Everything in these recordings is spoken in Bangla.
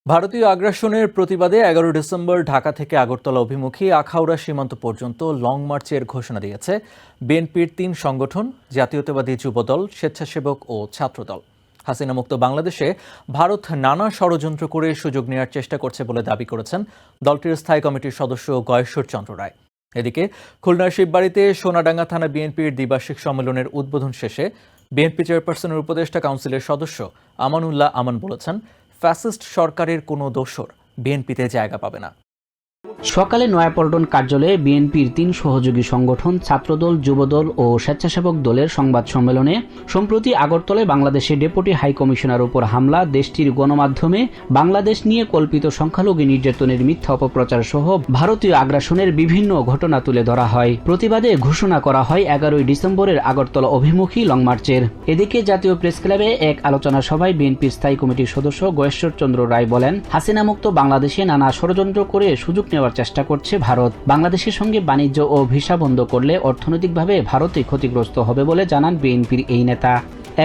ভারতীয় আগ্রাসনের প্রতিবাদে ১১ ডিসেম্বর ঢাকা থেকে আগরতলা অভিমুখী আখাউড়া সীমান্ত পর্যন্ত লং মার্চের ঘোষণা দিয়েছে বিএনপির ৩ সংগঠন, জাতীয়তাবাদী যুবদল, স্বেচ্ছাসেবক ও ছাত্রদল। হাসিনা মুক্ত বাংলাদেশে ভারত নানা ষড়যন্ত্র করে সুযোগ নেওয়ার চেষ্টা করছে বলে দাবি করেছেন দলটির স্থায়ী কমিটির সদস্য গয়েশ্বর চন্দ্র রায়। এদিকে খুলনার শিববাড়িতে সোনাডাঙ্গা থানা বিএনপির দ্বিবার্ষিক সম্মেলনের উদ্বোধন শেষে বিএনপি চেয়ারপারসনের উপদেষ্টা কাউন্সিলের সদস্য আমানুল্লাহ আমান বলেছেন, ফ্যাসিস্ট সরকারের কোনো দোসর বিএনপিতে জায়গা পাবে না। সকালে নয়াপল্টন কার্যালয়ে বিএনপির ৩ সহযোগী সংগঠন ছাত্রদল, যুবদল ও স্বেচ্ছাসেবক দলের সংবাদ সম্মেলনে সম্প্রতি আগরতলায় বাংলাদেশের ডেপুটি হাই কমিশনার উপর হামলা, দেশটির গণমাধ্যমে বাংলাদেশ নিয়ে কল্পিত সংখ্যালঘু নির্যাতনের মিথ্যা অপপ্রচার সহ ভারতীয় আগ্রাসনের বিভিন্ন ঘটনা তুলে ধরা হয়। প্রতিবাদে ঘোষণা করা হয় ১১ ডিসেম্বরের আগরতলা অভিমুখী লং মার্চের। এদিকে জাতীয় প্রেস ক্লাবে এক আলোচনা সভায় বিএনপির স্থায়ী কমিটির সদস্য গয়েশ্বর চন্দ্র রায় বলেন, হাসিনা মুক্ত বাংলাদেশে নানা ষড়যন্ত্র করে সুযোগ নেওয়ার চেষ্টা করছে ভারত। বাংলাদেশের সঙ্গে বাণিজ্য ও ভিসা বন্ধ করলে অর্থনৈতিকভাবে ভারতই ক্ষতিগ্রস্ত হবে বলে জানান বিএনপির এই নেতা।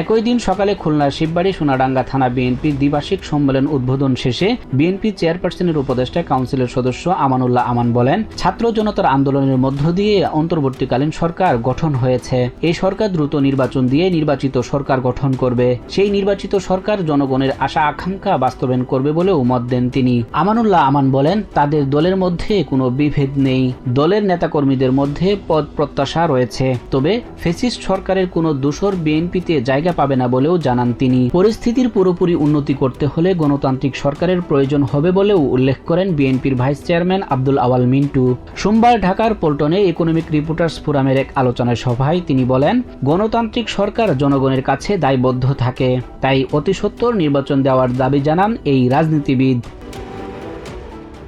একই দিন সকালে খুলনার শিববাড়ি সোনাডাঙ্গা থানা বিএনপির দ্বিবার্ষিক সম্মেলন উদ্বোধন শেষে বিএনপি চেয়ারপারসনের উপদেষ্টা কাউন্সিলের সদস্য আমানুল্লাহ আমান বলেন, ছাত্র জনতার আন্দোলনের মধ্য দিয়ে অন্তর্বর্তীকালীন সরকার গঠন হয়েছে। এই সরকার দ্রুত নির্বাচন দিয়ে নির্বাচিত সরকার গঠন করবে। সেই নির্বাচিত সরকার জনগণের আশা আকাঙ্ক্ষা বাস্তবায়ন করবে বলেও মত দেন তিনি। আমানুল্লাহ আমান বলেন, তাদের দলের মধ্যে কোনো বিভেদ নেই। দলের নেতাকর্মীদের মধ্যে পদ প্রত্যাশা রয়েছে, তবে ফ্যাসিস্ট সরকারের কোনো দোসর বিএনপিতে জায়গা পাবে না বলেও জানান তিনি। পরিস্থিতির পুরোপুরি উন্নতি করতে হলে গণতান্ত্রিক সরকারের প্রয়োজন হবে বলেও উল্লেখ করেন বিএনপির ভাইস চেয়ারম্যান আব্দুল আওয়াল মিন্টু। সোমবার ঢাকার পল্টনে ইকোনমিক রিপোর্টার্স ফোরামের এক আলোচনা সভায় তিনি বলেন, গণতান্ত্রিক সরকার জনগণের কাছে দায়বদ্ধ থাকে, তাই অতি সত্বর নির্বাচন দেওয়ার দাবি জানান এই রাজনীতিবিদ।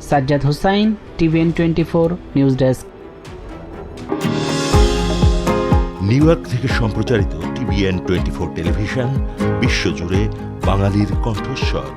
Sajjad Hossain, TVN 24 news desk. New York থেকে সম্প্রচারিত টিভিএন 24 টেলিভিশন বিশ্বজুড়ে বাঙালির কণ্ঠস্বর।